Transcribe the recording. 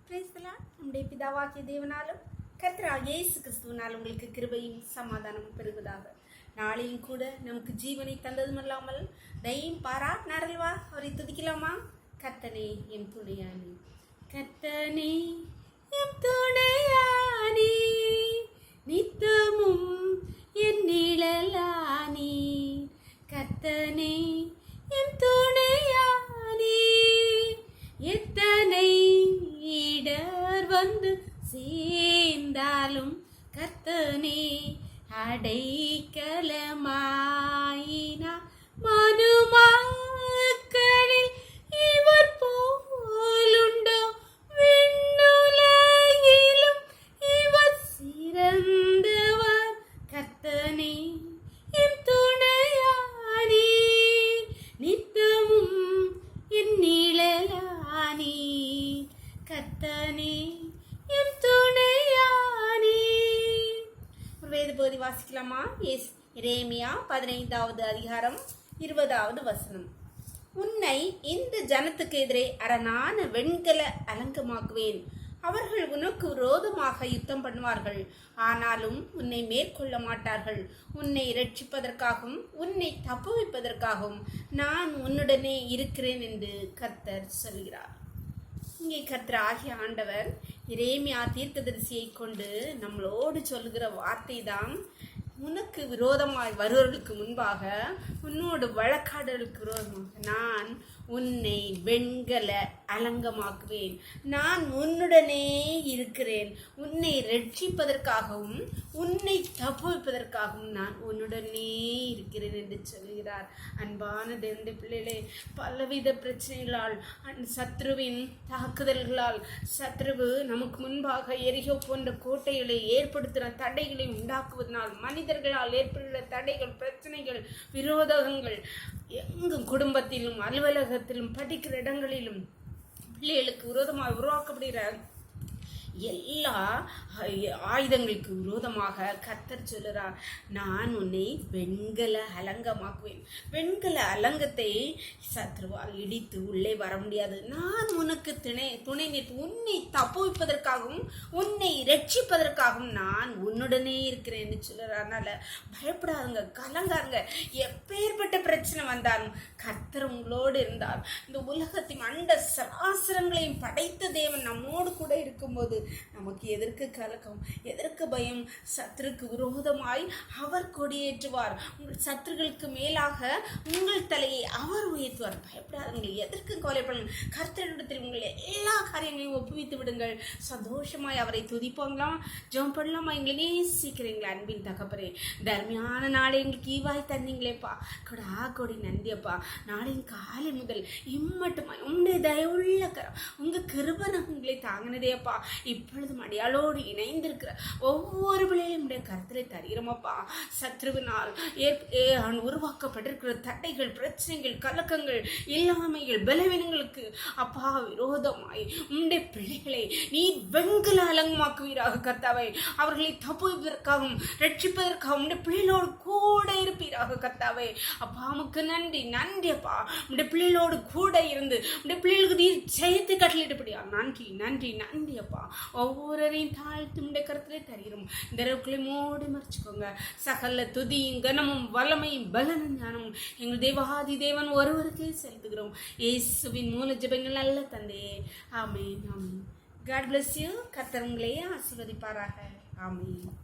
நம்முடைய பிதாவாகிய தேவனாலும் கர்த்தராகிய இயேசு கிறிஸ்துவினால் உங்களுக்கு கிருபையும் சமாதானமும் பெறுவதாக. நாளையும் கூட நமக்கு ஜீவனை தந்ததும் இல்லாமல் தயையும் பாராட்டினாரல்வா, அவரை துதிக்கலாமா? கர்த்தனே என் துணையானி, கர்த்தனே என் துணையானி, நித்தமும் என் நிழலானி, கர்த்தனே என் துணையானி, எத்தனை இடர் வந்து சேர்ந்தாலும் கர்த்தனே அடைக்கலமாயினா, மனுமக்களில் இவர் போலுண்டோ, விண்ணுலகிலும் இவர் சிறந்தவர், கர்த்தனே என் துணையானி, நித்தமும் என் நிழலானி, கர்த்தனே என் துணையானி. வேத பகுதி வாசிக்கலாமா? எரேமியா 15வது அதிகாரம் 20வது வசனம். உன்னை இந்த ஜனத்துக்கு எதிரே அரணான வெண்கல அலங்கமாக்குவேன். அவர்கள் உனக்கு விரோதமாக யுத்தம் பண்ணுவார்கள், ஆனாலும் உன்னை மேற்கொள்ள மாட்டார்கள். உன்னை இரட்சிப்பதற்காகவும் உன்னை தப்புவிப்பதற்காகவும் நான் உன்னுடனே இருக்கிறேன் என்று கர்த்தர் சொல்கிறார். இங்கே கர்த்தர் ஆகிய ஆண்டவர் எரேமியா தீர்க்கதரிசியை கொண்டு நம்மளோடு சொல்லுகிற வார்த்தை தான், உனக்கு விரோதமாய் வருவர்களுக்கு முன்பாக, உன்னோடு வழக்காடலுக்கு விரோதமாக நான் உன்னை வெண்கல அலங்கமாக்குவேன். நான் உன்னுடனே இருக்கிறேன். உன்னை ரட்சிப்பதற்காகவும் உன்னை தப்புவிப்பதற்காகவும் நான் உன்னுடனே இருக்கிறேன் என்று சொல்கிறார். அன்பான தேவனுடைய பிள்ளைகளே, பலவித பிரச்சனைகளால், சத்ருவின் தாக்குதல்களால், சத்ருவு நமக்கு முன்பாக எரிகோ போன்ற கோட்டைகளை ஏற்படுத்துகிற தடைகளை உண்டாக்குவதனால், மனிதர்களால் ஏற்படுகிற தடைகள், பிரச்சனைகள், விரோதங்கள் எங்கும் குடும்பத்திலும் அலுவலகத்திலும் படிக்கிற இடங்களிலும் பிள்ளைகளுக்கு விரோதமாக உருவாக்கப்படுகிற எல்லா ஆயுதங்களுக்கு விரோதமாக கர்த்தர் சொல்லுறார், நான் உன்னை வெண்கல அலங்கமாக்குவேன். வெண்கல அலங்கத்தை சத்ருவால் இடித்து உள்ளே வர முடியாது. நான் உனக்கு துணை நிற்பு. உன்னை தப்புவிப்பதற்காகவும் உன்னை ரட்சிப்பதற்காகவும் நான் உன்னுடனே இருக்கிறேன் என்று சொல்லுறார். அதனால பயப்படாதுங்க, கலங்காருங்க. எப்பேற்பட்ட பிரச்சனை வந்தாலும் கர்த்தர் உங்களோடு இருந்தார். இந்த உலகத்தின் அண்ட சராசரங்களையும் படைத்த தேவன் நம்மோடு கூட இருக்கும்போது நமக்கு எதற்கு கலக்கம், எதற்கு பயம்? சத்துருக்கு விரோதமாய் அவர் கொடியேற்றுவார். உங்கள் சத்துருக்களுக்கு மேலாக உங்கள் தலையை அவர் உயர்த்துவார். பயப்படாதுங்கள், எதற்கு கவலைப்படுங்கள். கர்த்தரிடத்தில் உங்கள் எல்லா காரியங்களையும் ஒப்புவித்து விடுங்கள். சந்தோஷமாய் அவரை துதிப்போங்களாம், ஜெபம் பண்ணலாமா? எங்களை நேசிக்கிறீங்களா அன்பின் தகப்பரே? தர்மியான நாளை எங்களுக்கு ஈவாய் தந்தீங்களேப்பா, கொடா கொடி நந்தியப்பா. நாளின் காலை முதல் இம்மட்டுமாய் உங்களுடைய தயவுள்ள கரம், உங்க கிருபனை உங்களை தாங்கினதேப்பா. இப்பொழுதும் அடியாளோடு இணைந்திருக்கிற ஒவ்வொரு பிள்ளையும் உடைய கருத்திலே தருகிறோமப்பா. சத்ருவினால் உருவாக்கப்பட்டிருக்கிற தடைகள், பிரச்சனைகள், கலக்கங்கள், இல்லாமைகள், பலவீனங்களுக்கு அப்பா விரோதமாய் உடைய பிள்ளைகளை நீர் வெண்கல அலங்கமாக்குவீராக கர்த்தாவே. அவர்களை தப்புவிப்பதற்காகவும் ரட்சிப்பதற்காகவும் உடைய பிள்ளைகளோடு கூட இருப்பீராக கர்த்தாவே. அப்பா உமக்கு நன்றி, நன்றி அப்பா. உடைய பிள்ளைகளோடு கூட இருந்து உடைய பிள்ளைகளுக்கு நீர் ஜெயத்தை கட்டளிட்டபடியா நன்றி, நன்றி, நன்றி அப்பா. ஒவ்வொருவரையும் தாழ்த்து உடைய கருத்திலே தருகிறோம். இந்த இரவுக்குள்ளே மூடி மறைச்சுக்கோங்க. சகல துதியும் கனமும் வல்லமையும் பலனும் ஞானமும் எங்கள் தேவாதி தேவன் ஒருவருக்கே செலுத்துகிறோம். இயேசுவின் மூல ஜெபங்கள் நல்ல தந்தையே, ஆமென், ஆமென். God bless you. கர்த்தர் உங்களை ஆசீர்வதிப்பாராக. ஆமென்.